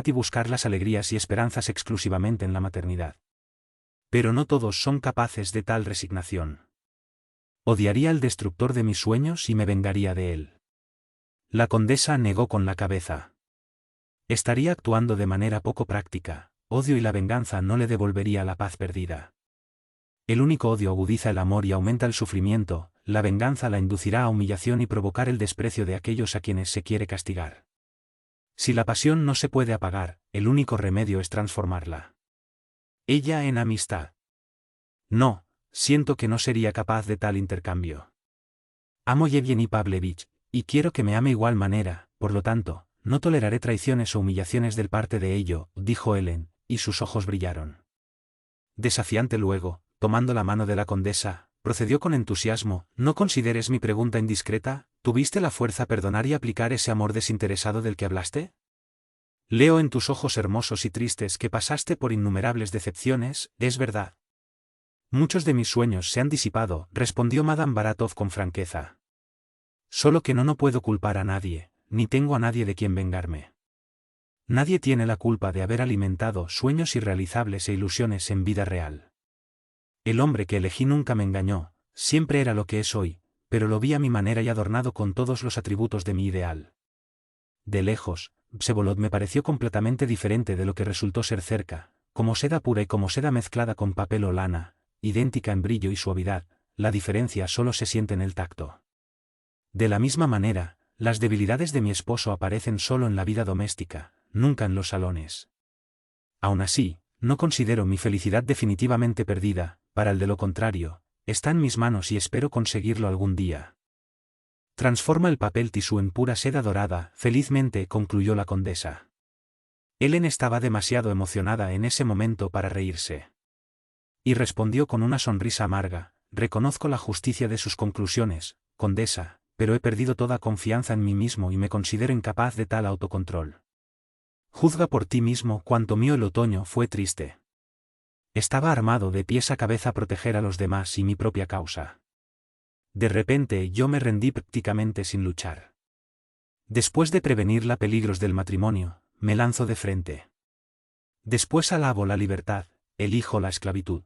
y buscar las alegrías y esperanzas exclusivamente en la maternidad. Pero no todos son capaces de tal resignación. Odiaría al destructor de mis sueños y me vengaría de él. La condesa negó con la cabeza. Estaría actuando de manera poco práctica. Odio y la venganza no le devolvería la paz perdida. El único odio agudiza el amor y aumenta el sufrimiento, la venganza la inducirá a humillación y provocar el desprecio de aquellos a quienes se quiere castigar. Si la pasión no se puede apagar, el único remedio es transformarla. Ella en amistad. No, siento que no sería capaz de tal intercambio. Amo a Yevgeny Pavlovich, y quiero que me ame igual manera, por lo tanto, no toleraré traiciones o humillaciones del parte de ello, dijo Helen, y sus ojos brillaron. Desafiante luego, tomando la mano de la condesa, procedió con entusiasmo: «¿No consideres mi pregunta indiscreta? ¿Tuviste la fuerza a perdonar y aplicar ese amor desinteresado del que hablaste? Leo en tus ojos hermosos y tristes que pasaste por innumerables decepciones, ¿es verdad?» «Muchos de mis sueños se han disipado», respondió Madame Baratov con franqueza. «Solo que no puedo culpar a nadie, ni tengo a nadie de quien vengarme. Nadie tiene la culpa de haber alimentado sueños irrealizables e ilusiones en vida real. El hombre que elegí nunca me engañó, siempre era lo que es hoy, pero lo vi a mi manera y adornado con todos los atributos de mi ideal. De lejos, Vsevolod me pareció completamente diferente de lo que resultó ser cerca, como seda pura y como seda mezclada con papel o lana, idéntica en brillo y suavidad, la diferencia solo se siente en el tacto. De la misma manera, las debilidades de mi esposo aparecen solo en la vida doméstica, nunca en los salones. Aún así, no considero mi felicidad definitivamente perdida, para el de lo contrario, está en mis manos y espero conseguirlo algún día. Transforma el papel tisú en pura seda dorada, felizmente, concluyó la condesa. Helen estaba demasiado emocionada en ese momento para reírse. Y respondió con una sonrisa amarga: «Reconozco la justicia de sus conclusiones, condesa, pero he perdido toda confianza en mí mismo y me considero incapaz de tal autocontrol. Juzga por ti mismo cuánto mío el otoño fue triste. Estaba armado de pies a cabeza a proteger a los demás y mi propia causa. De repente yo me rendí prácticamente sin luchar. Después de prevenir peligros del matrimonio, me lanzo de frente. Después alabo la libertad, elijo la esclavitud.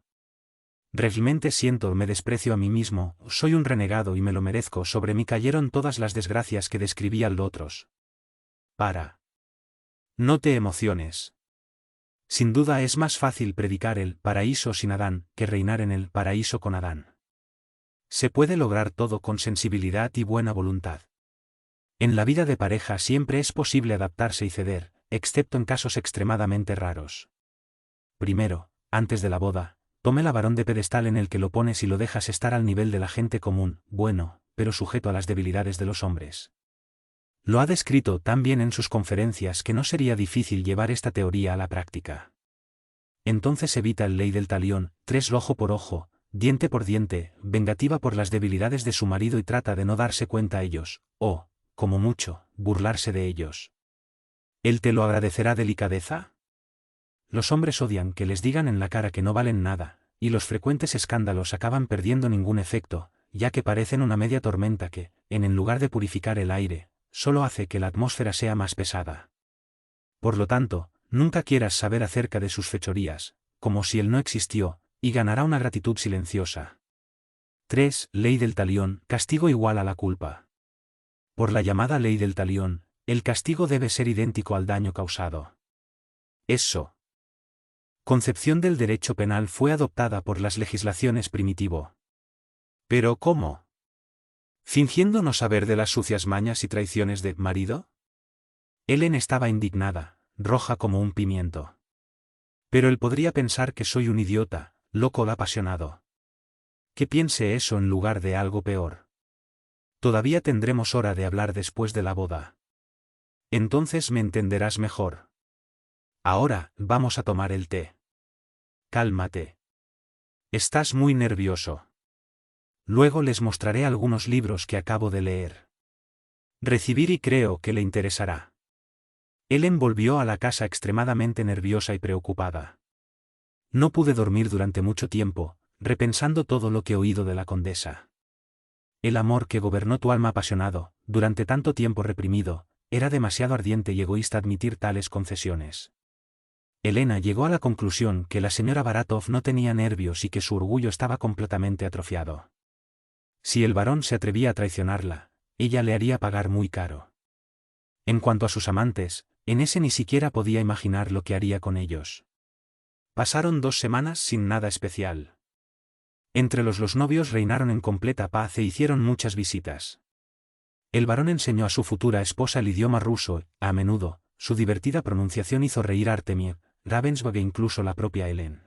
Realmente me desprecio a mí mismo, soy un renegado y me lo merezco. Sobre mí cayeron todas las desgracias que describían los otros. No te emociones. Sin duda es más fácil predicar el paraíso sin Adán que reinar en el paraíso con Adán. Se puede lograr todo con sensibilidad y buena voluntad. En la vida de pareja siempre es posible adaptarse y ceder, excepto en casos extremadamente raros. Primero, antes de la boda, tome el varón de pedestal en el que lo pones y lo dejas estar al nivel de la gente común, bueno, pero sujeto a las debilidades de los hombres. Lo ha descrito tan bien en sus conferencias que no sería difícil llevar esta teoría a la práctica. Entonces evita el ley del talión, 3 ojo por ojo, diente por diente, vengativa por las debilidades de su marido y trata de no darse cuenta a ellos, o, como mucho, burlarse de ellos. ¿Él te lo agradecerá delicadeza? Los hombres odian que les digan en la cara que no valen nada, y los frecuentes escándalos acaban perdiendo ningún efecto, ya que parecen una media tormenta que, en lugar de purificar el aire, solo hace que la atmósfera sea más pesada. Por lo tanto, nunca quieras saber acerca de sus fechorías, como si él no existió, y ganará una gratitud silenciosa. 3. Ley del talión, castigo igual a la culpa. Por la llamada ley del talión, el castigo debe ser idéntico al daño causado. Eso. Concepción del derecho penal fue adoptada por las legislaciones primitivo. ¿Pero cómo? ¿Fingiendo no saber de las sucias mañas y traiciones de marido? Helen estaba indignada, roja como un pimiento. Pero él podría pensar que soy un idiota, loco o apasionado. Que piense eso en lugar de algo peor. Todavía tendremos hora de hablar después de la boda. Entonces me entenderás mejor. Ahora, vamos a tomar el té. Cálmate. Estás muy nervioso. Luego les mostraré algunos libros que acabo de leer. Recibir y creo que le interesará. Helen volvió a la casa extremadamente nerviosa y preocupada. No pude dormir durante mucho tiempo, repensando todo lo que he oído de la condesa. El amor que gobernó tu alma apasionado, durante tanto tiempo reprimido, era demasiado ardiente y egoísta admitir tales concesiones. Elena llegó a la conclusión que la señora Baratov no tenía nervios y que su orgullo estaba completamente atrofiado. Si el barón se atrevía a traicionarla, ella le haría pagar muy caro. En cuanto a sus amantes, en ese ni siquiera podía imaginar lo que haría con ellos. Pasaron 2 semanas sin nada especial. Entre los novios reinaron en completa paz e hicieron muchas visitas. El barón enseñó a su futura esposa el idioma ruso, a menudo, su divertida pronunciación hizo reír a Artemiev, Ravensburg e incluso la propia Hélène.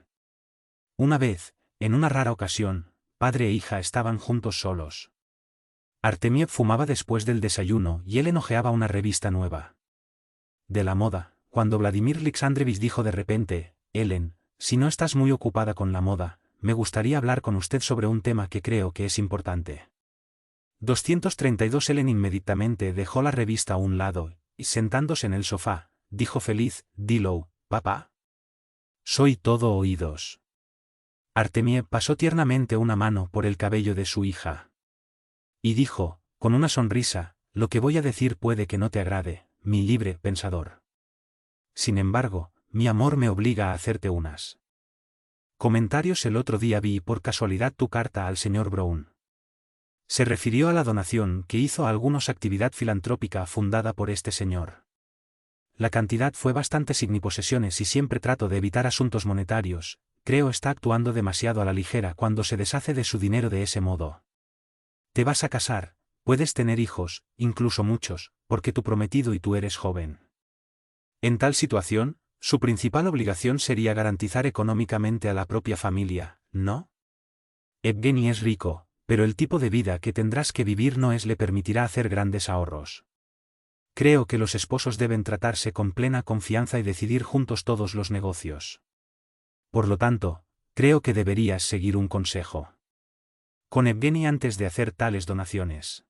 Una vez, en una rara ocasión, padre e hija estaban juntos solos. Artemiev fumaba después del desayuno y él hojeaba una revista nueva. De la moda, cuando Vladimir Alexandrovich dijo de repente, Hélène, si no estás muy ocupada con la moda, me gustaría hablar con usted sobre un tema que creo que es importante. 232 Hélène inmediatamente dejó la revista a un lado, y sentándose en el sofá, dijo feliz, dilo, papá. Soy todo oídos. Artemiev pasó tiernamente una mano por el cabello de su hija. Y dijo, con una sonrisa, lo que voy a decir puede que no te agrade, mi libre pensador. Sin embargo, mi amor me obliga a hacerte unas comentarios. El otro día vi por casualidad tu carta al señor Brown. Se refirió a la donación que hizo a algunos actividad filantrópica fundada por este señor. La cantidad fue bastante sin posesiones y siempre trato de evitar asuntos monetarios, creo está actuando demasiado a la ligera cuando se deshace de su dinero de ese modo. Te vas a casar, puedes tener hijos, incluso muchos, porque tu prometido y tú eres joven. En tal situación, su principal obligación sería garantizar económicamente a la propia familia, ¿no? Evgeny es rico, pero el tipo de vida que tendrás que vivir no le permitirá hacer grandes ahorros. Creo que los esposos deben tratarse con plena confianza y decidir juntos todos los negocios. Por lo tanto, creo que deberías seguir un consejo con Evgeny antes de hacer tales donaciones.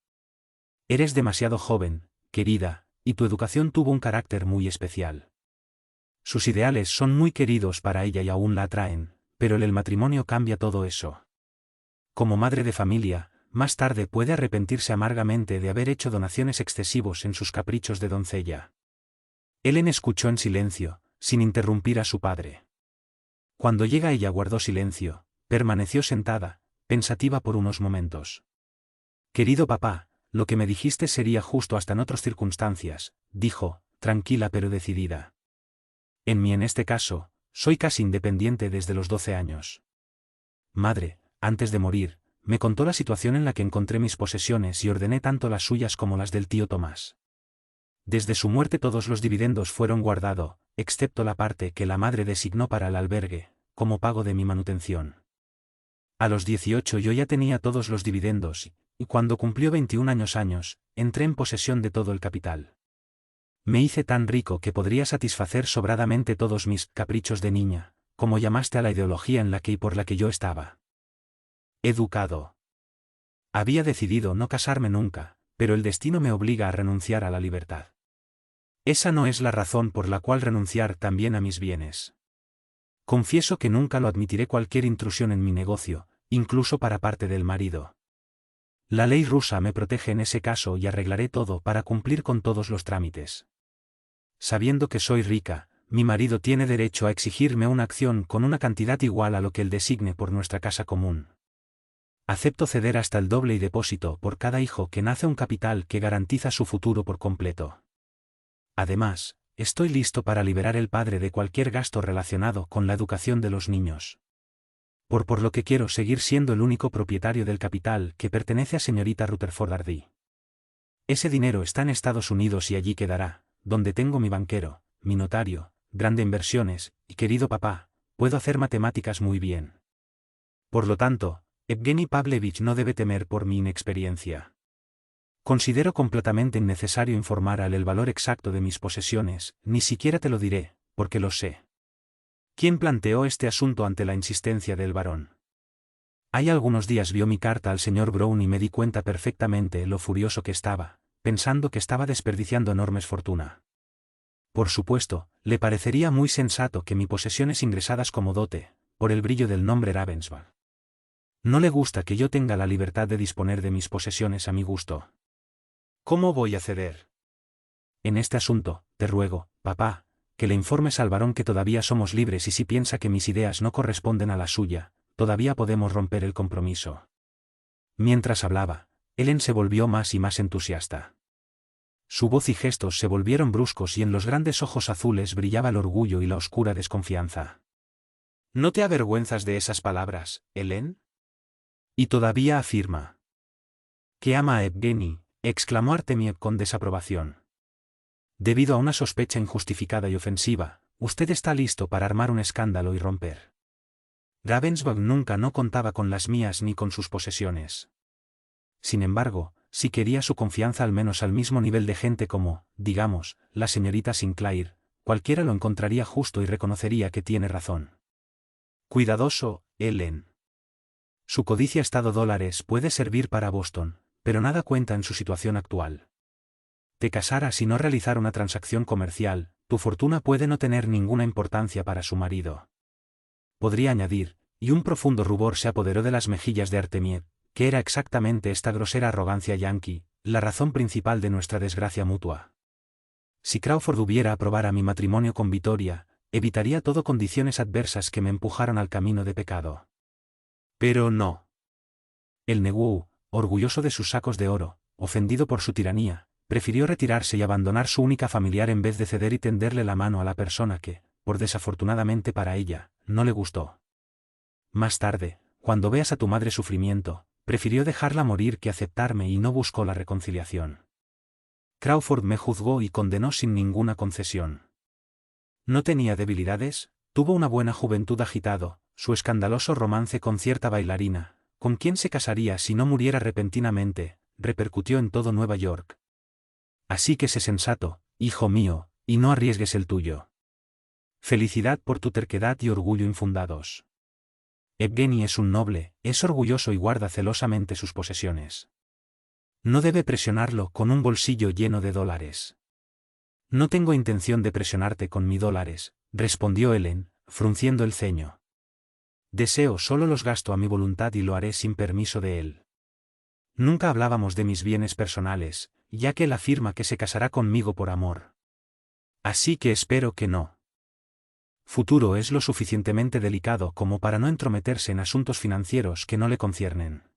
Eres demasiado joven, querida, y tu educación tuvo un carácter muy especial. Sus ideales son muy queridos para ella y aún la atraen, pero el matrimonio cambia todo eso. Como madre de familia, más tarde puede arrepentirse amargamente de haber hecho donaciones excesivos en sus caprichos de doncella. Hélène escuchó en silencio, sin interrumpir a su padre. Cuando llega ella guardó silencio, permaneció sentada, pensativa por unos momentos. Querido papá, lo que me dijiste sería justo hasta en otras circunstancias, dijo, tranquila pero decidida. En este caso, soy casi independiente desde los 12 años. Madre, antes de morir, me contó la situación en la que encontré mis posesiones y ordené tanto las suyas como las del tío Tomás. Desde su muerte todos los dividendos fueron guardados, excepto la parte que la madre designó para el albergue, como pago de mi manutención. A los 18 yo ya tenía todos los dividendos, y cuando cumplió 21 años, entré en posesión de todo el capital. Me hice tan rico que podría satisfacer sobradamente todos mis caprichos de niña, como llamaste a la ideología en la que y por la que yo estaba educado. Había decidido no casarme nunca, pero el destino me obliga a renunciar a la libertad. Esa no es la razón por la cual renunciar también a mis bienes. Confieso que nunca lo admitiré cualquier intrusión en mi negocio, incluso para parte del marido. La ley rusa me protege en ese caso y arreglaré todo para cumplir con todos los trámites. Sabiendo que soy rica, mi marido tiene derecho a exigirme una acción con una cantidad igual a lo que él designe por nuestra casa común. Acepto ceder hasta el doble y depósito por cada hijo que nace un capital que garantiza su futuro por completo. Además, estoy listo para liberar al padre de cualquier gasto relacionado con la educación de los niños. Por lo que quiero seguir siendo el único propietario del capital que pertenece a señorita Rutherford Hardy. Ese dinero está en Estados Unidos y allí quedará, donde tengo mi banquero, mi notario, grande inversiones, y querido papá, puedo hacer matemáticas muy bien. Por lo tanto, Evgeny Pavlovich no debe temer por mi inexperiencia. Considero completamente innecesario informar a él el valor exacto de mis posesiones, ni siquiera te lo diré, porque lo sé. ¿Quién planteó este asunto ante la insistencia del barón? Hay algunos días vio mi carta al señor Brown y me di cuenta perfectamente lo furioso que estaba, pensando que estaba desperdiciando enormes fortuna. Por supuesto, le parecería muy sensato que mi posesiones ingresadas como dote, por el brillo del nombre Ravensburg. No le gusta que yo tenga la libertad de disponer de mis posesiones a mi gusto. ¿Cómo voy a ceder? En este asunto, te ruego, papá, que le informes al varón que todavía somos libres y si piensa que mis ideas no corresponden a la suya, todavía podemos romper el compromiso. Mientras hablaba, Ellen se volvió más y más entusiasta. Su voz y gestos se volvieron bruscos y en los grandes ojos azules brillaba el orgullo y la oscura desconfianza. ¿No te avergüenzas de esas palabras, Ellen? Y todavía afirma que ama a Evgeny, exclamó Artemiev con desaprobación. Debido a una sospecha injustificada y ofensiva, usted está listo para armar un escándalo y romper. Ravensburg nunca no contaba con las mías ni con sus posesiones. Sin embargo, si quería su confianza al menos al mismo nivel de gente como, digamos, la señorita Sinclair, cualquiera lo encontraría justo y reconocería que tiene razón. Cuidadoso, Ellen. Su codicia $. Puede servir para Boston, pero nada cuenta en su situación actual. Te casaras y no realizar una transacción comercial, tu fortuna puede no tener ninguna importancia para su marido. Podría añadir, y un profundo rubor se apoderó de las mejillas de Artemiev, que era exactamente esta grosera arrogancia yanqui, la razón principal de nuestra desgracia mutua. Si Crawford hubiera aprobado mi matrimonio con Vittoria, evitaría todo condiciones adversas que me empujaron al camino de pecado. Pero no. El Negú, orgulloso de sus sacos de oro, ofendido por su tiranía, prefirió retirarse y abandonar su única familiar en vez de ceder y tenderle la mano a la persona que, por desafortunadamente para ella, no le gustó. Más tarde, cuando veas a tu madre sufrimiento, prefirió dejarla morir que aceptarme y no buscó la reconciliación. Crawford me juzgó y condenó sin ninguna concesión. No tenía debilidades, tuvo una buena juventud agitado, su escandaloso romance con cierta bailarina, con quien se casaría si no muriera repentinamente, repercutió en todo Nueva York. Así que sé sensato, hijo mío, y no arriesgues el tuyo. Felicidad por tu terquedad y orgullo infundados. Evgeny es un noble, es orgulloso y guarda celosamente sus posesiones. No debe presionarlo con un bolsillo lleno de $. No tengo intención de presionarte con $, respondió Ellen, frunciendo el ceño. Deseo solo los gasto a mi voluntad y lo haré sin permiso de él. Nunca hablábamos de mis bienes personales, ya que él afirma que se casará conmigo por amor. Así que espero que no. Futuro es lo suficientemente delicado como para no entrometerse en asuntos financieros que no le conciernen.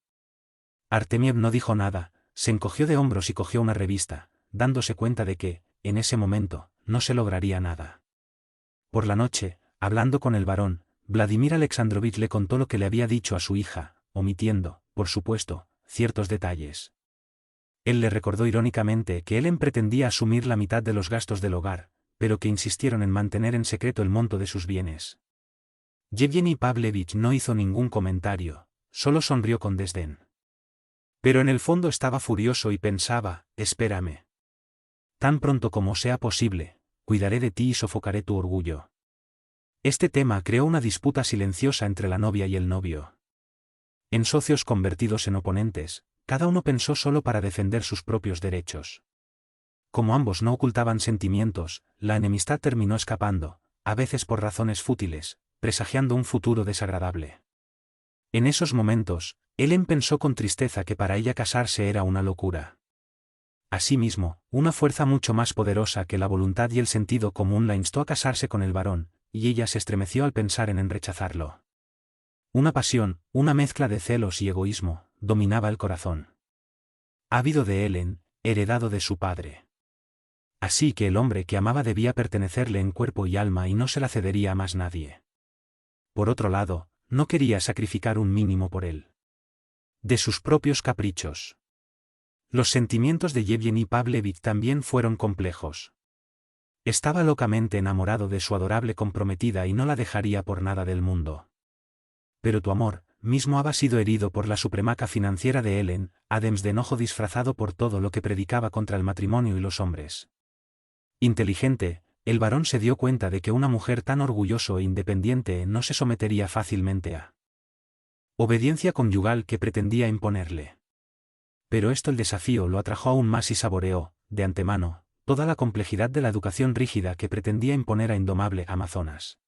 Artemiev no dijo nada, se encogió de hombros y cogió una revista, dándose cuenta de que, en ese momento, no se lograría nada. Por la noche, hablando con el barón, Vladimir Alexandrovich le contó lo que le había dicho a su hija, omitiendo, por supuesto, ciertos detalles. Él le recordó irónicamente que Ellen pretendía asumir la mitad de los gastos del hogar, pero que insistieron en mantener en secreto el monto de sus bienes. Yevgeny Pavlovich no hizo ningún comentario, solo sonrió con desdén. Pero en el fondo estaba furioso y pensaba, espérame. Tan pronto como sea posible, cuidaré de ti y sofocaré tu orgullo. Este tema creó una disputa silenciosa entre la novia y el novio. En socios convertidos en oponentes, cada uno pensó solo para defender sus propios derechos. Como ambos no ocultaban sentimientos, la enemistad terminó escapando, a veces por razones fútiles, presagiando un futuro desagradable. En esos momentos, Ellen pensó con tristeza que para ella casarse era una locura. Asimismo, una fuerza mucho más poderosa que la voluntad y el sentido común la instó a casarse con el varón, y ella se estremeció al pensar en rechazarlo. Una pasión, una mezcla de celos y egoísmo, dominaba el corazón. Ávido de Ellen, heredado de su padre. Así que el hombre que amaba debía pertenecerle en cuerpo y alma y no se la cedería a más nadie. Por otro lado, no quería sacrificar un mínimo por él. De sus propios caprichos. Los sentimientos de Yevgeny Pavlovich también fueron complejos. Estaba locamente enamorado de su adorable comprometida y no la dejaría por nada del mundo. Pero tu amor, mismo había sido herido por la supremaca financiera de Ellen, Adams de enojo disfrazado por todo lo que predicaba contra el matrimonio y los hombres. Inteligente, el varón se dio cuenta de que una mujer tan orgulloso e independiente no se sometería fácilmente a obediencia conyugal que pretendía imponerle. Pero esto el desafío lo atrajo aún más y saboreó, de antemano, toda la complejidad de la educación rígida que pretendía imponer a indomable Amazonas.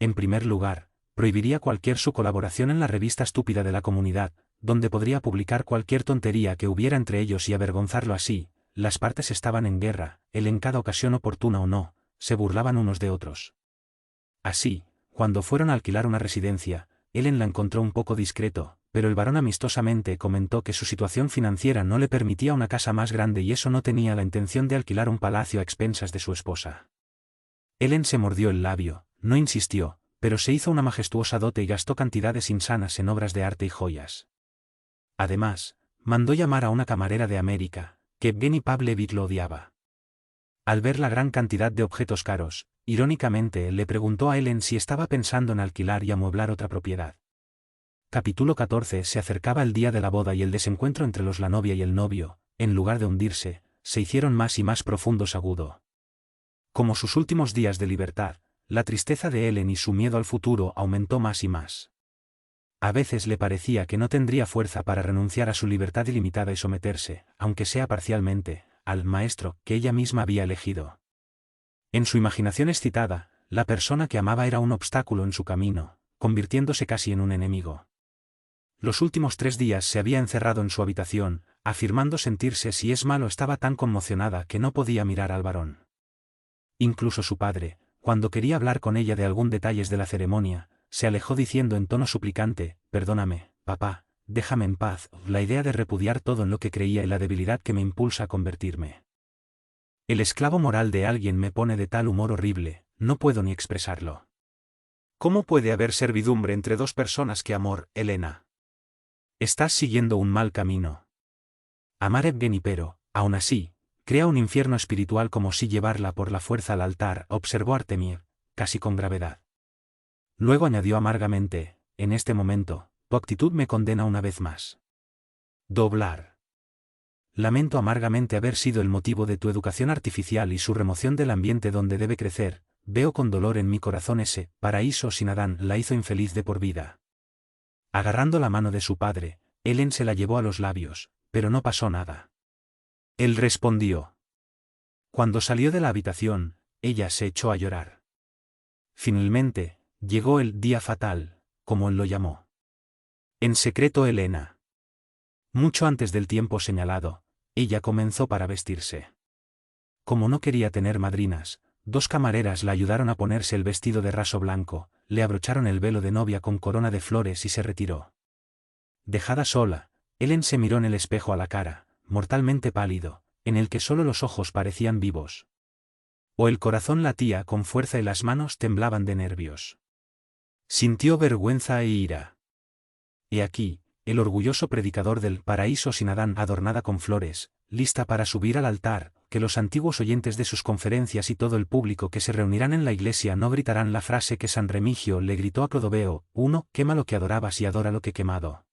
En primer lugar, prohibiría cualquier su colaboración en la revista estúpida de la comunidad, donde podría publicar cualquier tontería que hubiera entre ellos y avergonzarlo así, las partes estaban en guerra, él en cada ocasión oportuna o no, se burlaban unos de otros. Así, cuando fueron a alquilar una residencia, Ellen la encontró un poco discreto, pero el varón amistosamente comentó que su situación financiera no le permitía una casa más grande y eso no tenía la intención de alquilar un palacio a expensas de su esposa. Ellen se mordió el labio, no insistió, pero se hizo una majestuosa dote y gastó cantidades insanas en obras de arte y joyas. Además, mandó llamar a una camarera de América, que Evgeny Pavlovich lo odiaba. Al ver la gran cantidad de objetos caros, irónicamente le preguntó a Ellen si estaba pensando en alquilar y amueblar otra propiedad. Capítulo 14. Se acercaba el día de la boda y el desencuentro entre la novia y el novio, en lugar de hundirse, se hicieron más y más profundos agudo. Como sus últimos días de libertad, la tristeza de Ellen y su miedo al futuro aumentó más y más. A veces le parecía que no tendría fuerza para renunciar a su libertad ilimitada y someterse, aunque sea parcialmente, al maestro que ella misma había elegido. En su imaginación excitada, la persona que amaba era un obstáculo en su camino, convirtiéndose casi en un enemigo. Los últimos 3 días se había encerrado en su habitación, afirmando sentirse si es malo. Estaba tan conmocionada que no podía mirar al varón. Incluso su padre, cuando quería hablar con ella de algún detalle de la ceremonia, se alejó diciendo en tono suplicante: «Perdóname, papá, déjame en paz». La idea de repudiar todo en lo que creía y la debilidad que me impulsa a convertirme. El esclavo moral de alguien me pone de tal humor horrible, no puedo ni expresarlo. ¿Cómo puede haber servidumbre entre dos personas que amor, Elena? Estás siguiendo un mal camino. Amar a Evgeny, pero, aún así, crea un infierno espiritual como si llevarla por la fuerza al altar, observó Artemir, casi con gravedad. Luego añadió amargamente: en este momento, tu actitud me condena una vez más. Doblar. Lamento amargamente haber sido el motivo de tu educación artificial y su remoción del ambiente donde debe crecer. Veo con dolor en mi corazón ese paraíso sin Adán, la hizo infeliz de por vida. Agarrando la mano de su padre, Ellen se la llevó a los labios, pero no pasó nada. Él respondió. Cuando salió de la habitación, ella se echó a llorar. Finalmente, llegó el día fatal, como él lo llamó. En secreto, Elena. Mucho antes del tiempo señalado, ella comenzó para vestirse. Como no quería tener madrinas, 2 camareras la ayudaron a ponerse el vestido de raso blanco, le abrocharon el velo de novia con corona de flores y se retiró. Dejada sola, Ellen se miró en el espejo a la cara, mortalmente pálido, en el que solo los ojos parecían vivos. O el corazón latía con fuerza y las manos temblaban de nervios. Sintió vergüenza e ira. He aquí, el orgulloso predicador del paraíso sin Adán, adornada con flores, lista para subir al altar, que los antiguos oyentes de sus conferencias y todo el público que se reunirán en la iglesia no gritarán la frase que San Remigio le gritó a Clodoveo: 1. Quema lo que adorabas y adora lo que quemado.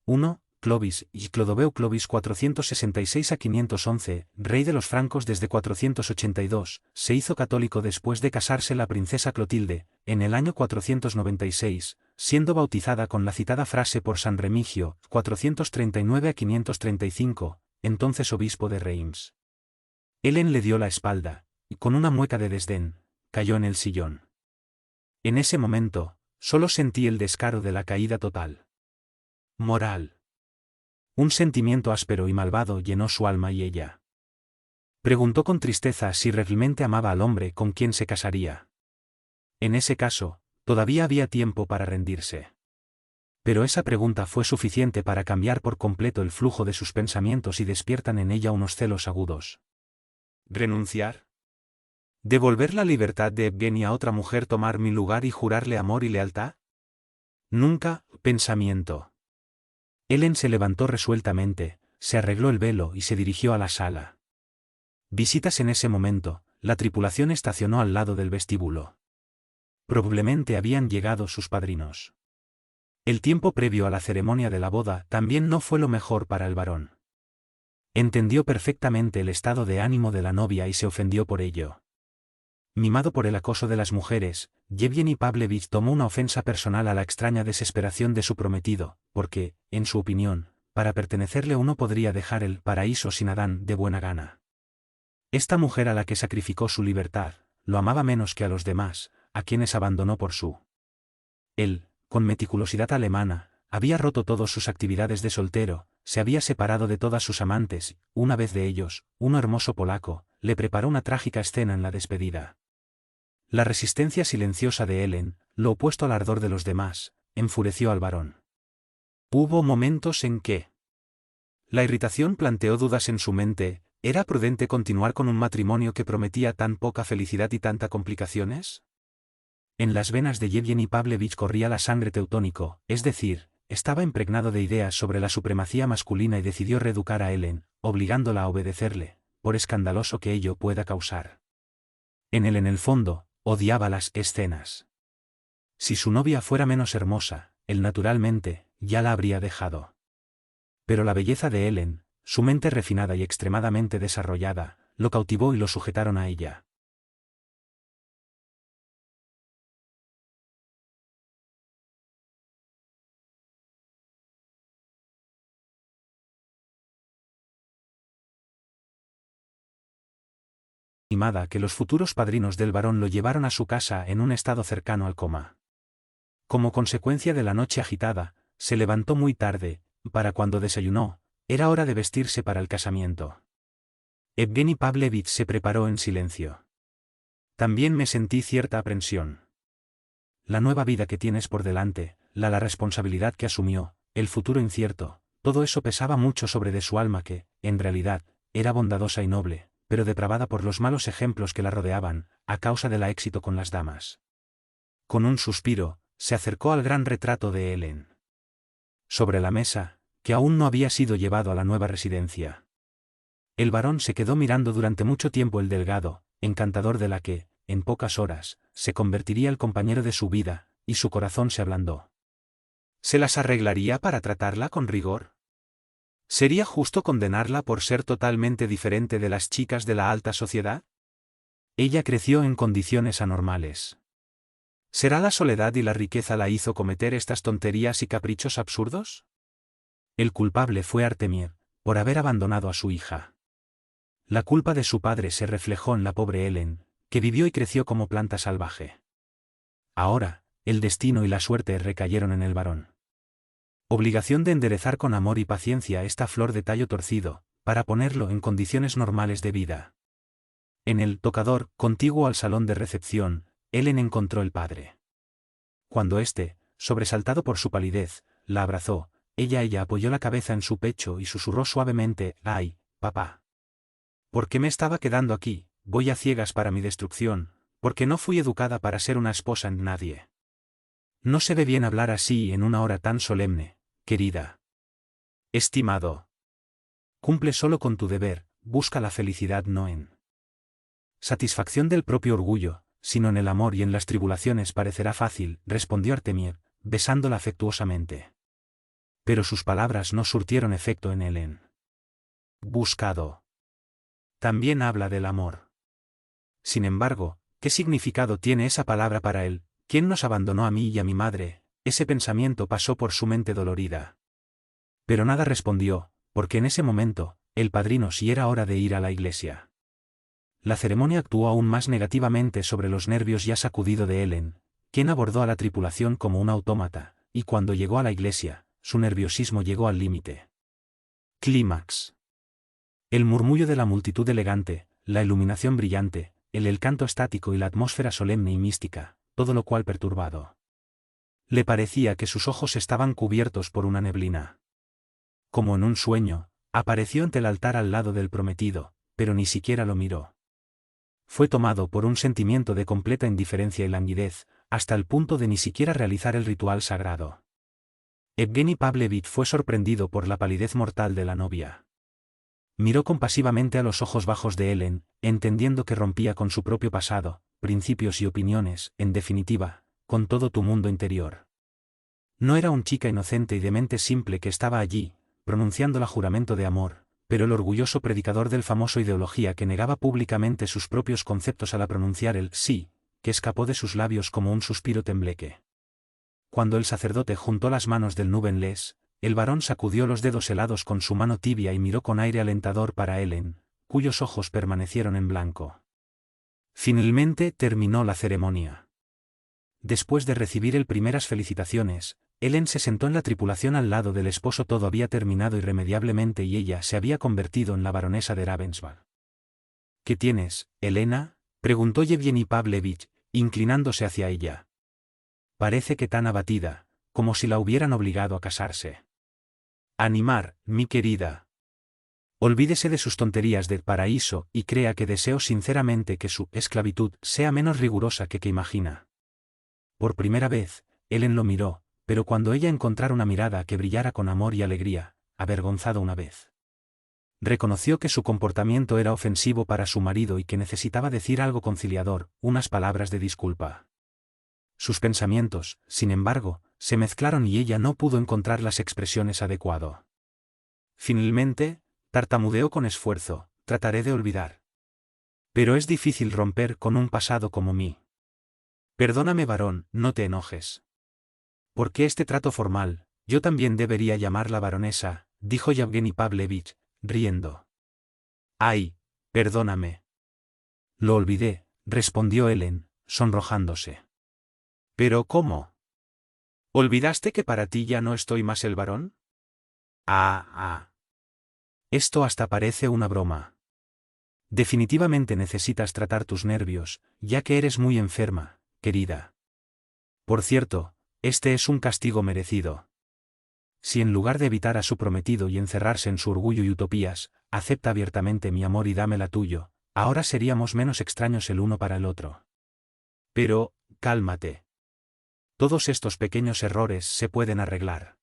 1. Clovis y Clodoveo. Clovis 466 a 511, rey de los francos desde 482, se hizo católico después de casarse la princesa Clotilde, en el año 496, siendo bautizada con la citada frase por San Remigio, 439 a 535, entonces obispo de Reims. Ellen le dio la espalda, y con una mueca de desdén, cayó en el sillón. En ese momento, solo sentí el descaro de la caída total. Moral. Un sentimiento áspero y malvado llenó su alma y ella preguntó con tristeza si realmente amaba al hombre con quien se casaría. En ese caso, todavía había tiempo para rendirse. Pero esa pregunta fue suficiente para cambiar por completo el flujo de sus pensamientos y despiertan en ella unos celos agudos. ¿Renunciar? ¿Devolver la libertad de Evgeny a otra mujer, tomar mi lugar y jurarle amor y lealtad? Nunca, pensamiento. Ellen se levantó resueltamente, se arregló el velo y se dirigió a la sala. Visitas. En ese momento, la tripulación estacionó al lado del vestíbulo. Probablemente habían llegado sus padrinos. El tiempo previo a la ceremonia de la boda también no fue lo mejor para el varón. Entendió perfectamente el estado de ánimo de la novia y se ofendió por ello. Mimado por el acoso de las mujeres, Yevgeny Pavlovich tomó una ofensa personal a la extraña desesperación de su prometido, porque, en su opinión, para pertenecerle uno podría dejar el paraíso sin Adán de buena gana. Esta mujer a la que sacrificó su libertad, lo amaba menos que a los demás, a quienes abandonó por su. Él, con meticulosidad alemana, había roto todas sus actividades de soltero, se había separado de todas sus amantes, una vez de ellos, uno hermoso polaco, le preparó una trágica escena en la despedida. La resistencia silenciosa de Ellen, lo opuesto al ardor de los demás, enfureció al varón. Hubo momentos en que la irritación planteó dudas en su mente. ¿Era prudente continuar con un matrimonio que prometía tan poca felicidad y tanta complicaciones? En las venas de Yevgeny Pavlovich corría la sangre teutónico, es decir, estaba impregnado de ideas sobre la supremacía masculina y decidió reeducar a Ellen, obligándola a obedecerle, por escandaloso que ello pueda causar. En el fondo, odiaba las escenas. Si su novia fuera menos hermosa, él naturalmente, ya la habría dejado. Pero la belleza de Ellen, su mente refinada y extremadamente desarrollada, lo cautivó y lo sujetaron a ella. Animada que los futuros padrinos del varón lo llevaron a su casa en un estado cercano al coma. Como consecuencia de la noche agitada, se levantó muy tarde. Para cuando desayunó, era hora de vestirse para el casamiento. Yevgeny Pavlovich se preparó en silencio. También me sentí cierta aprensión. La nueva vida que tienes por delante, la responsabilidad que asumió, el futuro incierto, todo eso pesaba mucho sobre de su alma que, en realidad, era bondadosa y noble, pero depravada por los malos ejemplos que la rodeaban, a causa del éxito con las damas. Con un suspiro, se acercó al gran retrato de Ellen. Sobre la mesa, que aún no había sido llevado a la nueva residencia. El varón se quedó mirando durante mucho tiempo el delgado, encantador de la que, en pocas horas, se convertiría el compañero de su vida, y su corazón se ablandó. ¿Se las arreglaría para tratarla con rigor? ¿Sería justo condenarla por ser totalmente diferente de las chicas de la alta sociedad? Ella creció en condiciones anormales. ¿Será la soledad y la riqueza la hizo cometer estas tonterías y caprichos absurdos? El culpable fue Artemiev, por haber abandonado a su hija. La culpa de su padre se reflejó en la pobre Ellen, que vivió y creció como planta salvaje. Ahora, el destino y la suerte recayeron en el varón. Obligación de enderezar con amor y paciencia esta flor de tallo torcido, para ponerlo en condiciones normales de vida. En el tocador, contiguo al salón de recepción, Ellen encontró el padre. Cuando éste, sobresaltado por su palidez, la abrazó, ella apoyó la cabeza en su pecho y susurró suavemente: «Ay, papá. ¿Por qué me estaba quedando aquí? Voy a ciegas para mi destrucción, porque no fui educada para ser una esposa en nadie. No se ve bien hablar así en una hora tan solemne, querida. Estimado. Cumple solo con tu deber, busca la felicidad no en satisfacción del propio orgullo, sino en el amor y en las tribulaciones parecerá fácil», respondió Artemiev, besándola afectuosamente. Pero sus palabras no surtieron efecto en Ellen. Buscado. También habla del amor. Sin embargo, ¿qué significado tiene esa palabra para él? ¿Quién nos abandonó a mí y a mi madre? Ese pensamiento pasó por su mente dolorida. Pero nada respondió, porque en ese momento, el padrino sí era hora de ir a la iglesia. La ceremonia actuó aún más negativamente sobre los nervios ya sacudido de Ellen, quien abordó a la tripulación como un autómata, y cuando llegó a la iglesia, su nerviosismo llegó al límite. Clímax. El murmullo de la multitud elegante, la iluminación brillante, el canto estático y la atmósfera solemne y mística, todo lo cual perturbado. Le parecía que sus ojos estaban cubiertos por una neblina. Como en un sueño, apareció ante el altar al lado del prometido, pero ni siquiera lo miró. Fue tomado por un sentimiento de completa indiferencia y languidez, hasta el punto de ni siquiera realizar el ritual sagrado. Yevgeny Pavlovich fue sorprendido por la palidez mortal de la novia. Miró compasivamente a los ojos bajos de Ellen, entendiendo que rompía con su propio pasado, principios y opiniones, en definitiva, con todo tu mundo interior. No era una chica inocente y de mente simple que estaba allí, pronunciando la juramento de amor, pero el orgulloso predicador del famoso ideología que negaba públicamente sus propios conceptos al pronunciar el sí, que escapó de sus labios como un suspiro tembleque. Cuando el sacerdote juntó las manos del Nubenles, el varón sacudió los dedos helados con su mano tibia y miró con aire alentador para Ellen, cuyos ojos permanecieron en blanco. Finalmente terminó la ceremonia. Después de recibir el primeras felicitaciones, Ellen se sentó en la tripulación al lado del esposo. Todo había terminado irremediablemente y ella se había convertido en la baronesa de Ravensburg. ¿Qué tienes, Elena?, preguntó Yevgeny Pavlovich, inclinándose hacia ella. Parece que tan abatida, como si la hubieran obligado a casarse. Animar, mi querida. Olvídese de sus tonterías del paraíso y crea que deseo sinceramente que su esclavitud sea menos rigurosa que imagina. Por primera vez, Ellen lo miró, pero cuando ella encontrara una mirada que brillara con amor y alegría, avergonzado una vez. Reconoció que su comportamiento era ofensivo para su marido y que necesitaba decir algo conciliador, unas palabras de disculpa. Sus pensamientos, sin embargo, se mezclaron y ella no pudo encontrar las expresiones adecuadas. Finalmente, tartamudeó con esfuerzo: trataré de olvidar. Pero es difícil romper con un pasado como mí. Perdóname, varón, no te enojes. ¿Por qué este trato formal? Yo también debería llamarla baronesa, dijo Yevgeny Pavlovich, riendo. Ay, perdóname. Lo olvidé, respondió Ellen, sonrojándose. ¿Pero cómo? ¿Olvidaste que para ti ya no estoy más el varón? Ah. Esto hasta parece una broma. Definitivamente necesitas tratar tus nervios, ya que eres muy enferma, querida. Por cierto, este es un castigo merecido. Si en lugar de evitar a su prometido y encerrarse en su orgullo y utopías, acepta abiertamente mi amor y dámela tuyo, ahora seríamos menos extraños el uno para el otro. Pero, cálmate. Todos estos pequeños errores se pueden arreglar.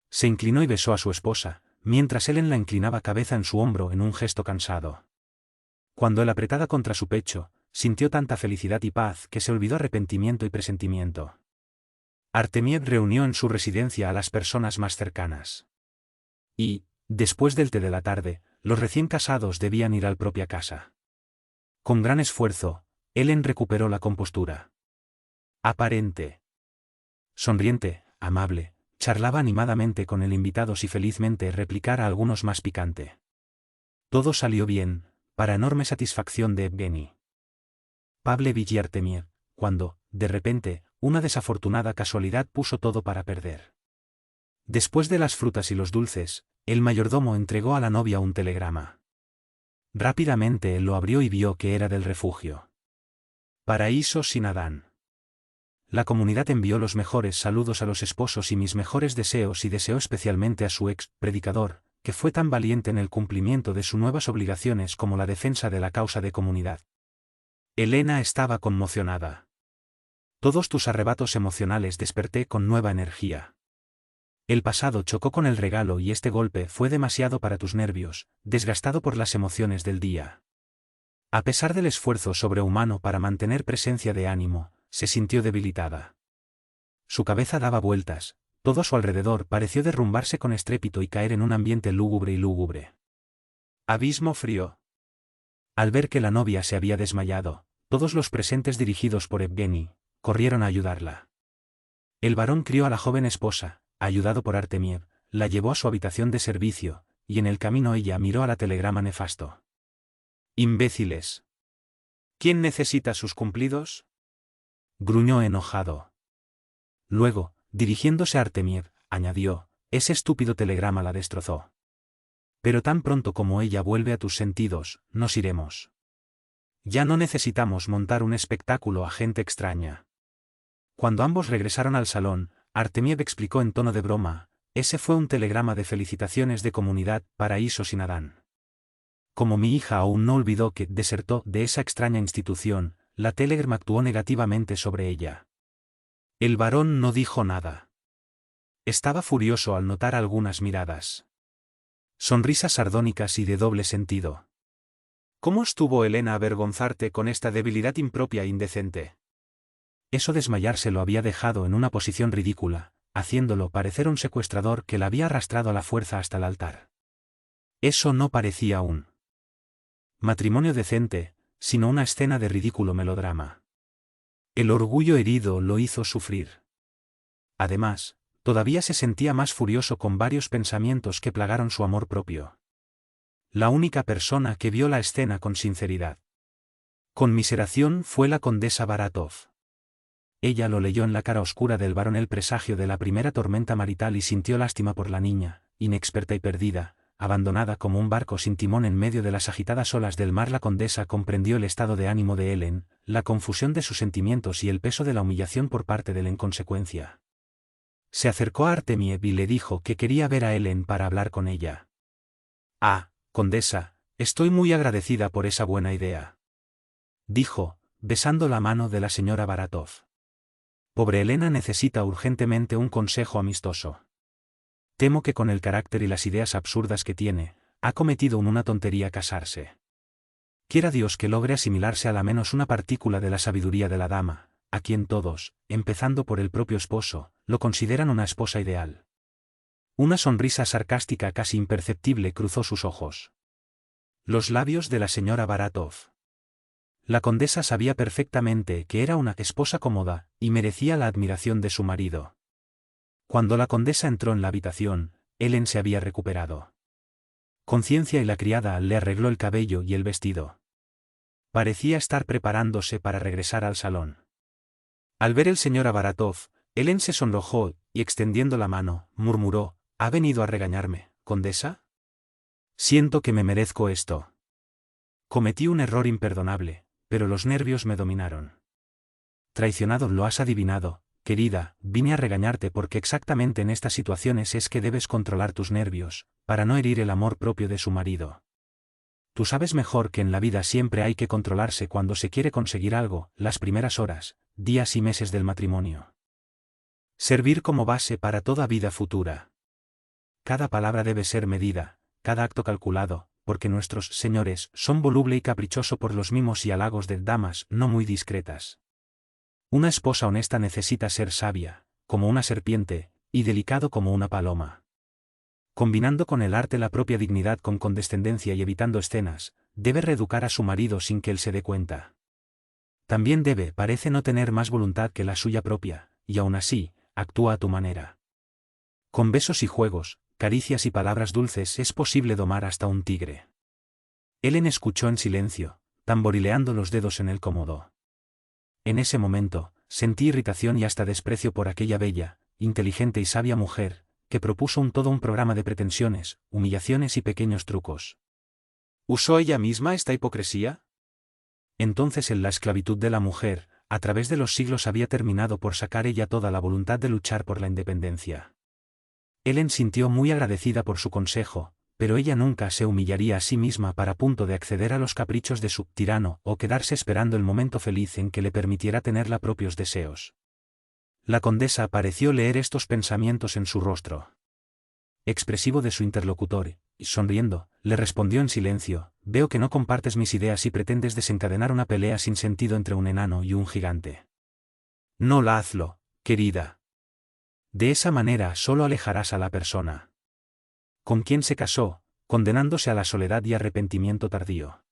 Se inclinó y besó a su esposa, mientras Ellen la inclinaba cabeza en su hombro en un gesto cansado. Cuando él apretada contra su pecho, sintió tanta felicidad y paz que se olvidó arrepentimiento y presentimiento. Artemiev reunió en su residencia a las personas más cercanas. Y, después del té de la tarde, los recién casados debían ir al propia casa. Con gran esfuerzo, Ellen recuperó la compostura. Aparente. Sonriente, amable, charlaba animadamente con el invitado si felizmente replicara algunos más picante. Todo salió bien, para enorme satisfacción de Evgeny Pavlovich y Artemiev, cuando, de repente, una desafortunada casualidad puso todo para perder. Después de las frutas y los dulces, el mayordomo entregó a la novia un telegrama. Rápidamente él lo abrió y vio que era del refugio. Paraíso sin Adán. La comunidad envió los mejores saludos a los esposos y mis mejores deseos y deseó especialmente a su predicador, que fue tan valiente en el cumplimiento de sus nuevas obligaciones como la defensa de la causa de comunidad. Elena estaba conmocionada. Todos tus arrebatos emocionales desperté con nueva energía. El pasado chocó con el regalo y este golpe fue demasiado para tus nervios, desgastado por las emociones del día. A pesar del esfuerzo sobrehumano para mantener presencia de ánimo, se sintió debilitada. Su cabeza daba vueltas, todo a su alrededor pareció derrumbarse con estrépito y caer en un ambiente lúgubre y lúgubre. Abismo frío. Al ver que la novia se había desmayado, todos los presentes dirigidos por Evgeny, corrieron a ayudarla. El varón crió a la joven esposa, ayudado por Artemiev, la llevó a su habitación de servicio, y en el camino ella miró a la telegrama nefasto. Imbéciles. ¿Quién necesita sus cumplidos? Gruñó enojado. Luego, dirigiéndose a Artemiev, añadió: ese estúpido telegrama la destrozó. Pero tan pronto como ella vuelve a tus sentidos, nos iremos. Ya no necesitamos montar un espectáculo a gente extraña. Cuando ambos regresaron al salón, Artemiev explicó en tono de broma: ese fue un telegrama de felicitaciones de comunidad, paraíso sin Adán. Como mi hija aún no olvidó que desertó de esa extraña institución, la telegrama actuó negativamente sobre ella. El varón no dijo nada. Estaba furioso al notar algunas miradas. Sonrisas sardónicas y de doble sentido. ¿Cómo estuvo Elena avergonzarte con esta debilidad impropia e indecente? Eso desmayarse lo había dejado en una posición ridícula, haciéndolo parecer un secuestrador que la había arrastrado a la fuerza hasta el altar. Eso no parecía un matrimonio decente, sino una escena de ridículo melodrama. El orgullo herido lo hizo sufrir. Además, todavía se sentía más furioso con varios pensamientos que plagaron su amor propio. La única persona que vio la escena con sinceridad, conmiseración, fue la condesa Baratov. Ella lo leyó en la cara oscura del varón el presagio de la primera tormenta marital y sintió lástima por la niña, inexperta y perdida, abandonada como un barco sin timón en medio de las agitadas olas del mar. La condesa comprendió el estado de ánimo de Helen, la confusión de sus sentimientos y el peso de la humillación por parte de él en consecuencia. Se acercó a Artemiev y le dijo que quería ver a Helen para hablar con ella. «Ah, condesa, estoy muy agradecida por esa buena idea», dijo, besando la mano de la señora Baratov. «Pobre Elena necesita urgentemente un consejo amistoso. Temo que con el carácter y las ideas absurdas que tiene, ha cometido una tontería casarse. Quiera Dios que logre asimilarse a la menos una partícula de la sabiduría de la dama, a quien todos, empezando por el propio esposo, lo consideran una esposa ideal». Una sonrisa sarcástica casi imperceptible cruzó sus ojos. Los labios de la señora Baratov. La condesa sabía perfectamente que era una esposa cómoda, y merecía la admiración de su marido. Cuando la condesa entró en la habitación, Helen se había recuperado. Conciencia y la criada le arregló el cabello y el vestido. Parecía estar preparándose para regresar al salón. Al ver el señor Baratov, Helen se sonrojó, y extendiendo la mano, murmuró: «¿Ha venido a regañarme, condesa? Siento que me merezco esto. Cometí un error imperdonable, pero los nervios me dominaron». «Traicionado, lo has adivinado, querida, vine a regañarte porque exactamente en estas situaciones es que debes controlar tus nervios, para no herir el amor propio de su marido. Tú sabes mejor que en la vida siempre hay que controlarse cuando se quiere conseguir algo, las primeras horas, días y meses del matrimonio. Servir como base para toda vida futura. Cada palabra debe ser medida, cada acto calculado, porque nuestros señores son voluble y caprichoso por los mimos y halagos de damas no muy discretas. Una esposa honesta necesita ser sabia, como una serpiente, y delicado como una paloma. Combinando con el arte la propia dignidad con condescendencia y evitando escenas, debe reeducar a su marido sin que él se dé cuenta. También parece no tener más voluntad que la suya propia, y aún así, actúa a tu manera. Con besos y juegos, caricias y palabras dulces es posible domar hasta un tigre». Helen escuchó en silencio, tamborileando los dedos en el cómodo. En ese momento, sentí irritación y hasta desprecio por aquella bella, inteligente y sabia mujer, que propuso todo un programa de pretensiones, humillaciones y pequeños trucos. ¿Usó ella misma esta hipocresía? Entonces en la esclavitud de la mujer, a través de los siglos había terminado por sacar ella toda la voluntad de luchar por la independencia. Helen sintió muy agradecida por su consejo, pero ella nunca se humillaría a sí misma para punto de acceder a los caprichos de su tirano o quedarse esperando el momento feliz en que le permitiera tenerla propios deseos. La condesa pareció leer estos pensamientos en su rostro. Expresivo de su interlocutor, y sonriendo, le respondió en silencio: «Veo que no compartes mis ideas y pretendes desencadenar una pelea sin sentido entre un enano y un gigante. No la hazlo, querida. De esa manera solo alejarás a la persona con quien se casó, condenándose a la soledad y arrepentimiento tardío.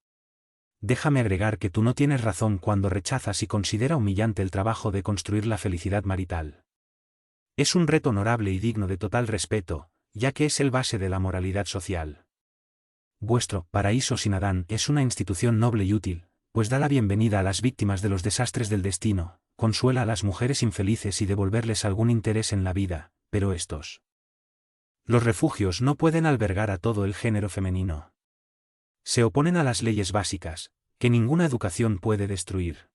Déjame agregar que tú no tienes razón cuando rechazas y considera humillante el trabajo de construir la felicidad marital. Es un reto honorable y digno de total respeto, ya que es el base de la moralidad social. Vuestro paraíso sin Adán es una institución noble y útil, pues da la bienvenida a las víctimas de los desastres del destino, consuela a las mujeres infelices y devolverles algún interés en la vida, pero los refugios no pueden albergar a todo el género femenino. Se oponen a las leyes básicas, que ninguna educación puede destruir.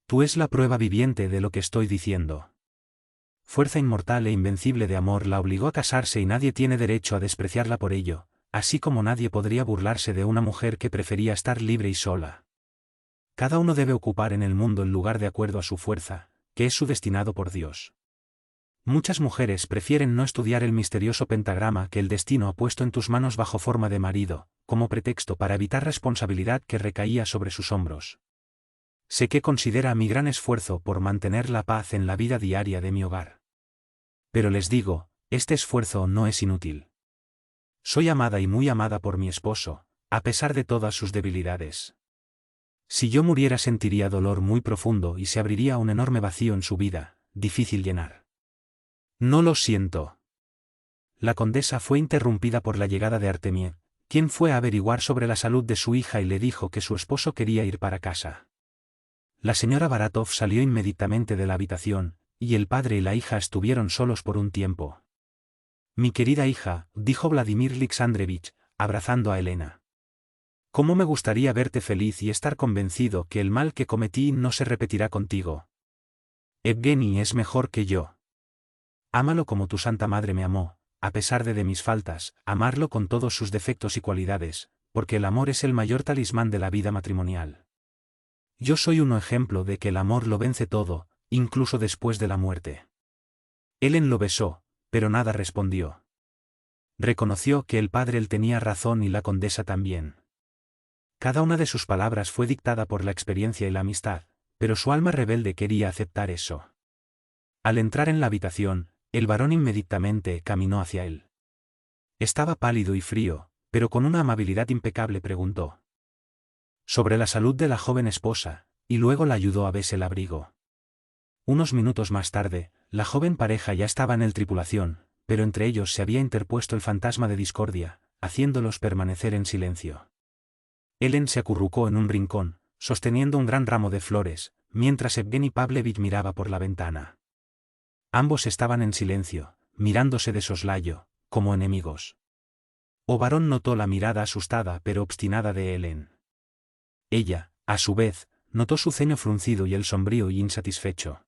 Tú es la prueba viviente de lo que estoy diciendo. Fuerza inmortal e invencible de amor la obligó a casarse y nadie tiene derecho a despreciarla por ello, así como nadie podría burlarse de una mujer que prefería estar libre y sola. Cada uno debe ocupar en el mundo el lugar de acuerdo a su fuerza, que es su destinado por Dios. Muchas mujeres prefieren no estudiar el misterioso pentagrama que el destino ha puesto en tus manos bajo forma de marido, como pretexto para evitar responsabilidad que recaía sobre sus hombros. Sé que considera mi gran esfuerzo por mantener la paz en la vida diaria de mi hogar. Pero les digo, este esfuerzo no es inútil. Soy amada y muy amada por mi esposo, a pesar de todas sus debilidades. Si yo muriera sentiría dolor muy profundo y se abriría un enorme vacío en su vida, difícil llenar. No lo siento». La condesa fue interrumpida por la llegada de Artemiev, quien fue a averiguar sobre la salud de su hija y le dijo que su esposo quería ir para casa. La señora Baratov salió inmediatamente de la habitación, y el padre y la hija estuvieron solos por un tiempo. Mi querida hija, dijo Vladimir Alexandrovich, abrazando a Elena. ¿Cómo me gustaría verte feliz y estar convencido que el mal que cometí no se repetirá contigo? Evgeny es mejor que yo. Ámalo como tu santa madre me amó, a pesar de mis faltas, amarlo con todos sus defectos y cualidades, porque el amor es el mayor talismán de la vida matrimonial. Yo soy un ejemplo de que el amor lo vence todo, incluso después de la muerte. Helen lo besó, pero nada respondió. Reconoció que el padre él tenía razón y la condesa también. Cada una de sus palabras fue dictada por la experiencia y la amistad, pero su alma rebelde quería aceptar eso. Al entrar en la habitación, el varón inmediatamente caminó hacia él. Estaba pálido y frío, pero con una amabilidad impecable preguntó sobre la salud de la joven esposa, y luego la ayudó a verse el abrigo. Unos minutos más tarde, la joven pareja ya estaba en el tripulación, pero entre ellos se había interpuesto el fantasma de discordia, haciéndolos permanecer en silencio. Helen se acurrucó en un rincón, sosteniendo un gran ramo de flores, mientras Evgeny Pavlovich miraba por la ventana. Ambos estaban en silencio, mirándose de soslayo, como enemigos. Ovarón notó la mirada asustada pero obstinada de Helen. Ella, a su vez, notó su ceño fruncido y el sombrío y insatisfecho.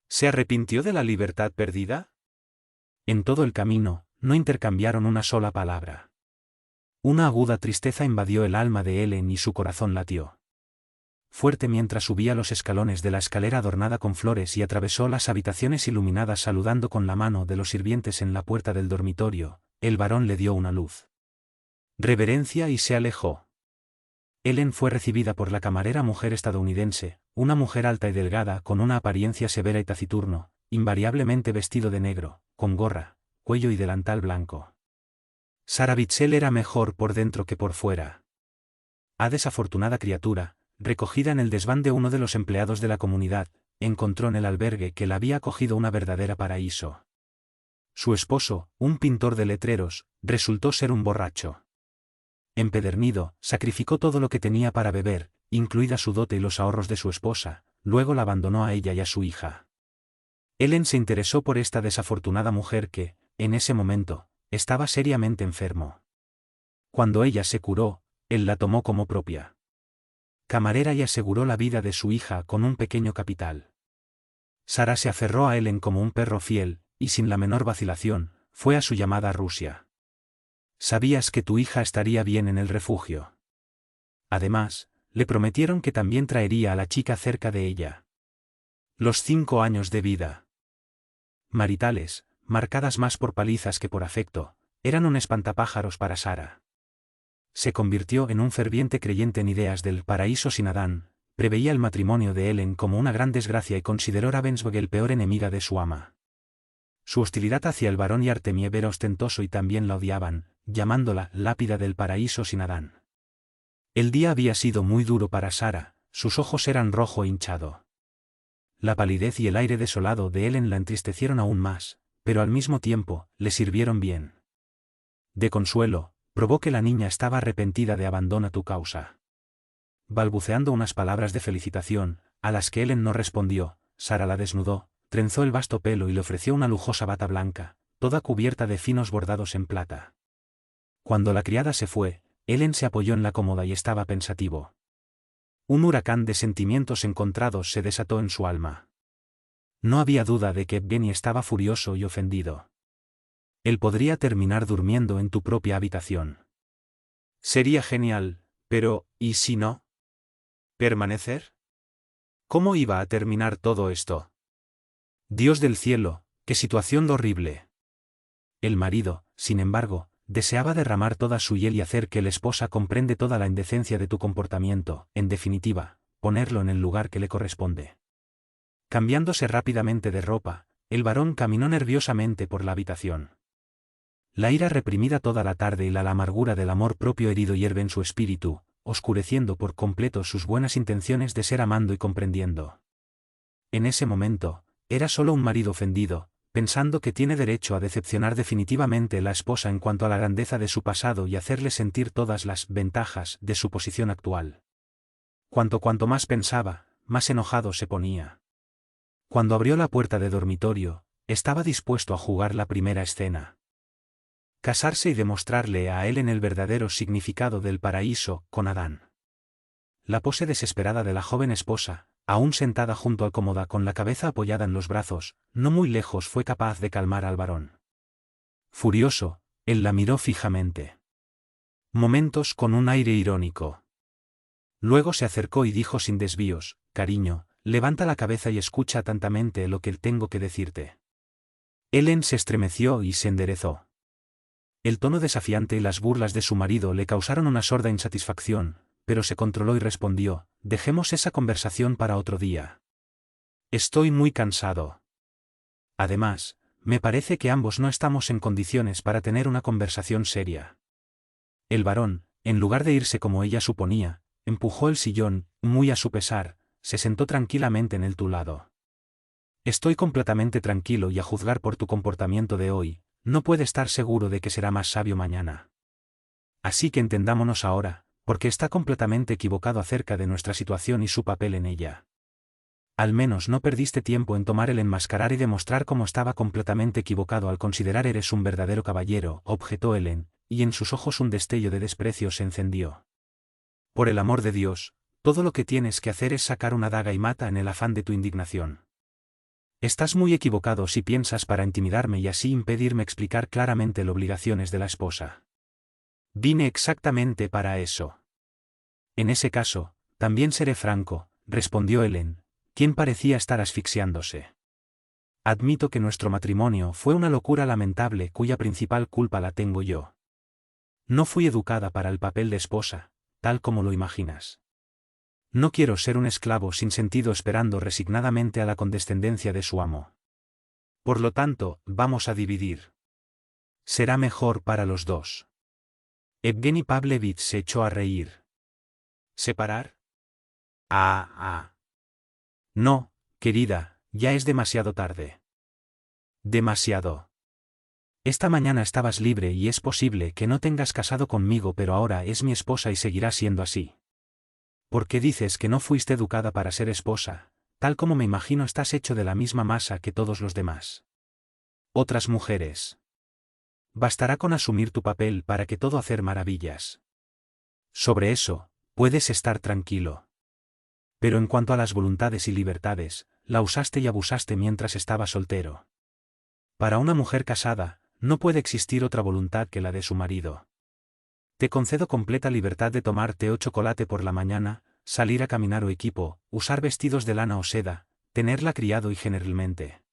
¿Se arrepintió de la libertad perdida? En todo el camino, no intercambiaron una sola palabra. Una aguda tristeza invadió el alma de Helen y su corazón latió fuerte mientras subía los escalones de la escalera adornada con flores y atravesó las habitaciones iluminadas saludando con la mano de los sirvientes en la puerta del dormitorio. El varón le dio una luz reverencia y se alejó. Helen fue recibida por la camarera mujer estadounidense, una mujer alta y delgada con una apariencia severa y taciturno, invariablemente vestido de negro, con gorra, cuello y delantal blanco. Sara Bitzel era mejor por dentro que por fuera. A desafortunada criatura, recogida en el desván de uno de los empleados de la comunidad, encontró en el albergue que la había acogido una verdadera paraíso. Su esposo, un pintor de letreros, resultó ser un borracho. Empedernido, sacrificó todo lo que tenía para beber, incluida su dote y los ahorros de su esposa, luego la abandonó a ella y a su hija. Helen se interesó por esta desafortunada mujer que, en ese momento, estaba seriamente enfermo. Cuando ella se curó, él la tomó como propia camarera y aseguró la vida de su hija con un pequeño capital. Sara se aferró a Helen como un perro fiel, y sin la menor vacilación, fue a su llamada a Rusia. ¿Sabías que tu hija estaría bien en el refugio? Además, le prometieron que también traería a la chica cerca de ella. Los 5 años de vida maritales, marcadas más por palizas que por afecto, eran un espantapájaros para Sara. Se convirtió en un ferviente creyente en ideas del paraíso sin Adán, preveía el matrimonio de Helen como una gran desgracia y consideró Ravensburg el peor enemiga de su ama. Su hostilidad hacia el barón y Artemiev era ostentoso y también la odiaban, llamándola lápida del paraíso sin Adán. El día había sido muy duro para Sara, sus ojos eran rojo e hinchado. La palidez y el aire desolado de Helen la entristecieron aún más, pero al mismo tiempo, le sirvieron bien. De consuelo, probó que la niña estaba arrepentida de abandona tu causa. Balbuceando unas palabras de felicitación, a las que Helen no respondió, Sara la desnudó, trenzó el vasto pelo y le ofreció una lujosa bata blanca, toda cubierta de finos bordados en plata. Cuando la criada se fue, Helen se apoyó en la cómoda y estaba pensativo. Un huracán de sentimientos encontrados se desató en su alma. No había duda de que Evgeny estaba furioso y ofendido. Él podría terminar durmiendo en tu propia habitación. Sería genial, pero, ¿y si no? ¿Permanecer? ¿Cómo iba a terminar todo esto? Dios del cielo, qué situación horrible. El marido, sin embargo, deseaba derramar toda su hiel y hacer que la esposa comprende toda la indecencia de tu comportamiento, en definitiva, ponerlo en el lugar que le corresponde. Cambiándose rápidamente de ropa, el varón caminó nerviosamente por la habitación. La ira reprimida toda la tarde y la amargura del amor propio herido hierve en su espíritu, oscureciendo por completo sus buenas intenciones de ser amando y comprendiendo. En ese momento, era solo un marido ofendido, pensando que tiene derecho a decepcionar definitivamente a la esposa en cuanto a la grandeza de su pasado y hacerle sentir todas las ventajas de su posición actual. Cuanto más pensaba, más enojado se ponía. Cuando abrió la puerta de dormitorio, estaba dispuesto a jugar la primera escena. Casarse y demostrarle a Ellen el verdadero significado del paraíso, con Adán. La pose desesperada de la joven esposa, aún sentada junto al cómoda con la cabeza apoyada en los brazos, no muy lejos fue capaz de calmar al varón. Furioso, él la miró fijamente. Momentos con un aire irónico. Luego se acercó y dijo sin desvíos: cariño, levanta la cabeza y escucha atentamente lo que tengo que decirte. Ellen se estremeció y se enderezó. El tono desafiante y las burlas de su marido le causaron una sorda insatisfacción, pero se controló y respondió: dejemos esa conversación para otro día. Estoy muy cansado. Además, me parece que ambos no estamos en condiciones para tener una conversación seria. El varón, en lugar de irse como ella suponía, empujó el sillón, muy a su pesar, se sentó tranquilamente en tu lado. Estoy completamente tranquilo y a juzgar por tu comportamiento de hoy, no puede estar seguro de que será más sabio mañana. Así que entendámonos ahora, porque está completamente equivocado acerca de nuestra situación y su papel en ella. Al menos no perdiste tiempo en tomar el enmascarar y demostrar cómo estaba completamente equivocado al considerar eres un verdadero caballero, objetó Ellen, y en sus ojos un destello de desprecio se encendió. Por el amor de Dios, todo lo que tienes que hacer es sacar una daga y mata en el afán de tu indignación. Estás muy equivocado si piensas para intimidarme y así impedirme explicar claramente las obligaciones de la esposa. Vine exactamente para eso. En ese caso, también seré franco, respondió Ellen, quien parecía estar asfixiándose. Admito que nuestro matrimonio fue una locura lamentable cuya principal culpa la tengo yo. No fui educada para el papel de esposa, tal como lo imaginas. No quiero ser un esclavo sin sentido esperando resignadamente a la condescendencia de su amo. Por lo tanto, vamos a dividir. Será mejor para los dos. Evgeny Pavlovich se echó a reír. ¿Separar? No, querida, ya es demasiado tarde. Demasiado. Esta mañana estabas libre y es posible que no tengas casado conmigo, pero ahora es mi esposa y seguirá siendo así. ¿Por qué dices que no fuiste educada para ser esposa? Tal como me imagino estás hecho de la misma masa que todos los demás. Otras mujeres. Bastará con asumir tu papel para que todo hacer maravillas. Sobre eso, puedes estar tranquilo. Pero en cuanto a las voluntades y libertades, la usaste y abusaste mientras estaba soltero. Para una mujer casada, no puede existir otra voluntad que la de su marido. Te concedo completa libertad de tomar té o chocolate por la mañana, salir a caminar o equipo, usar vestidos de lana o seda, tenerla criado y generalmente.